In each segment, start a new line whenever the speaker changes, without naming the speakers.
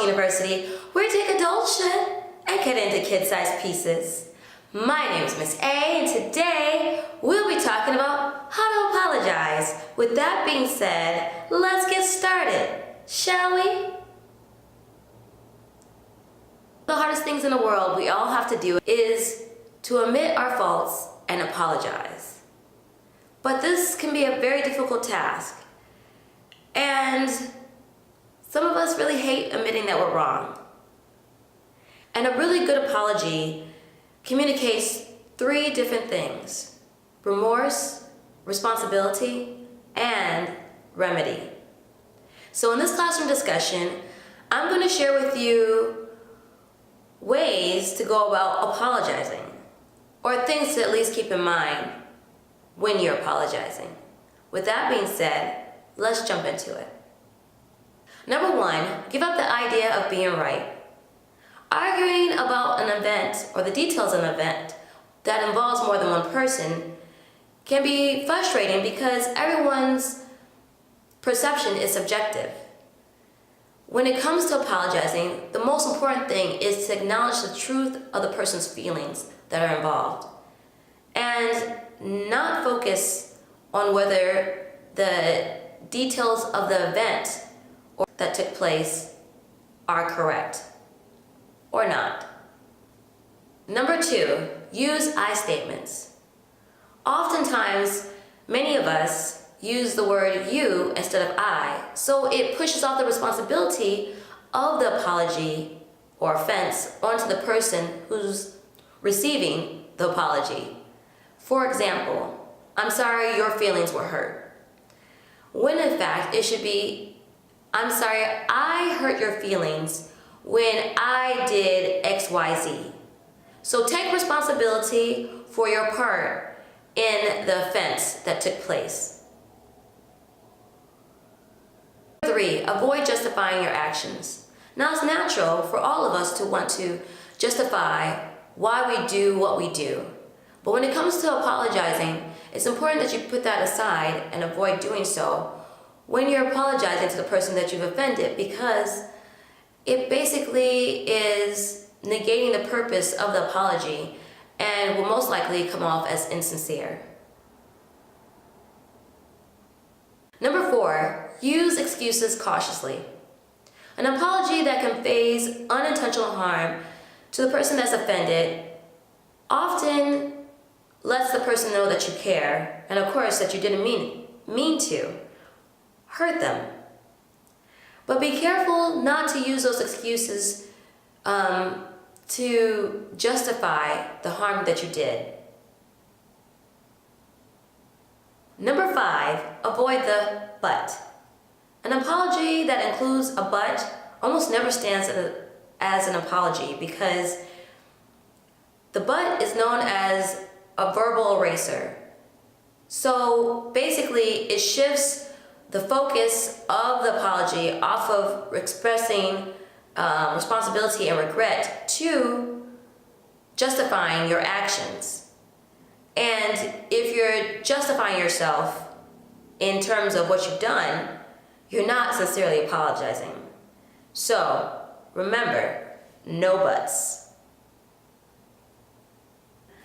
University, where we take adult shit and get into kid-sized pieces. My name is Miss A, and today we'll be talking about how to apologize. With that being said, let's get started, shall we? The hardest things in the world we all have to do is to admit our faults and apologize. But this can be a very difficult task. And some of us really hate admitting that we're wrong. And a really good apology communicates three different things: remorse, responsibility, and remedy. So in this classroom discussion, I'm going to share with you ways to go about apologizing, or things to at least keep in mind when you're apologizing. With that being said, let's jump into it. Number one, give up the idea of being right. Arguing about an event or the details of an event that involves more than one person can be frustrating because everyone's perception is subjective. When it comes to apologizing, the most important thing is to acknowledge the truth of the person's feelings that are involved and not focus on whether the details of the event that took place are correct or not. Number two, use I statements. Oftentimes, many of us use the word you instead of I, so it pushes off the responsibility of the apology or offense onto the person who's receiving the apology. For example, I'm sorry your feelings were hurt. When in fact, it should be, I'm sorry I hurt your feelings when I did XYZ. So take responsibility for your part in the offense that took place. Three, avoid justifying your actions. Now, it's natural for all of us to want to justify why we do what we do. But when it comes to apologizing, it's important that you put that aside and avoid doing so when you're apologizing to the person that you've offended, because it basically is negating the purpose of the apology and will most likely come off as insincere. Number four, use excuses cautiously. An apology that conveys unintentional harm to the person that's offended often lets the person know that you care, and of course that you didn't mean to hurt them. But be careful not to use those excuses to justify the harm that you did. Number five, avoid the but. An apology that includes a but almost never stands as an apology, because the but is known as a verbal eraser. So basically it shifts the focus of the apology off of expressing responsibility and regret to justifying your actions. And if you're justifying yourself in terms of what you've done, you're not sincerely apologizing. So remember, no buts.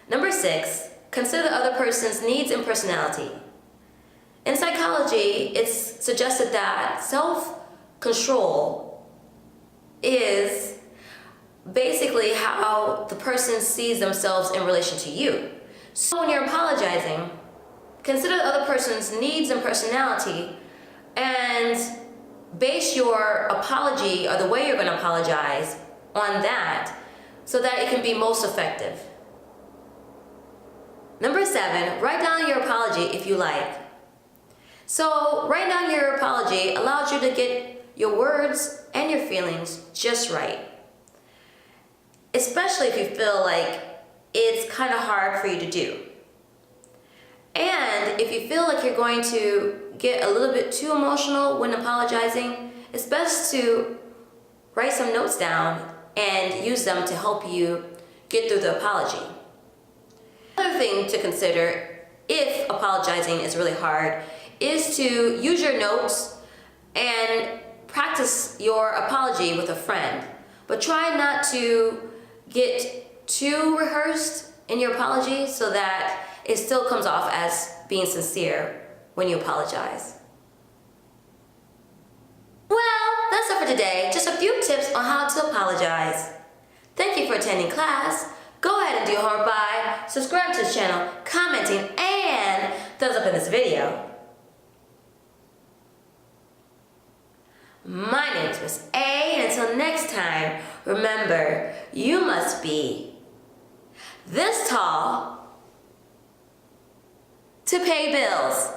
Number six, consider the other person's needs and personality. In psychology, it's suggested that self-control is basically how the person sees themselves in relation to you. So when you're apologizing, consider the other person's needs and personality and base your apology or the way you're going to apologize on that so that it can be most effective. Number seven, write down your apology if you like. So write down your apology allows you to get your words and your feelings just right. Especially if you feel like it's kind of hard for you to do. And if you feel like you're going to get a little bit too emotional when apologizing, it's best to write some notes down and use them to help you get through the apology. Another thing to consider if apologizing is really hard is to use your notes and practice your apology with a friend, but try not to get too rehearsed in your apology so that it still comes off as being sincere when you apologize. Well, that's it for today. Just a few tips on how to apologize. Thank you for attending class. Go ahead and do your homework by subscribing to this channel, commenting, and thumbs up in this video. My name is Miss A, and until next time, remember, you must be this tall to pay bills.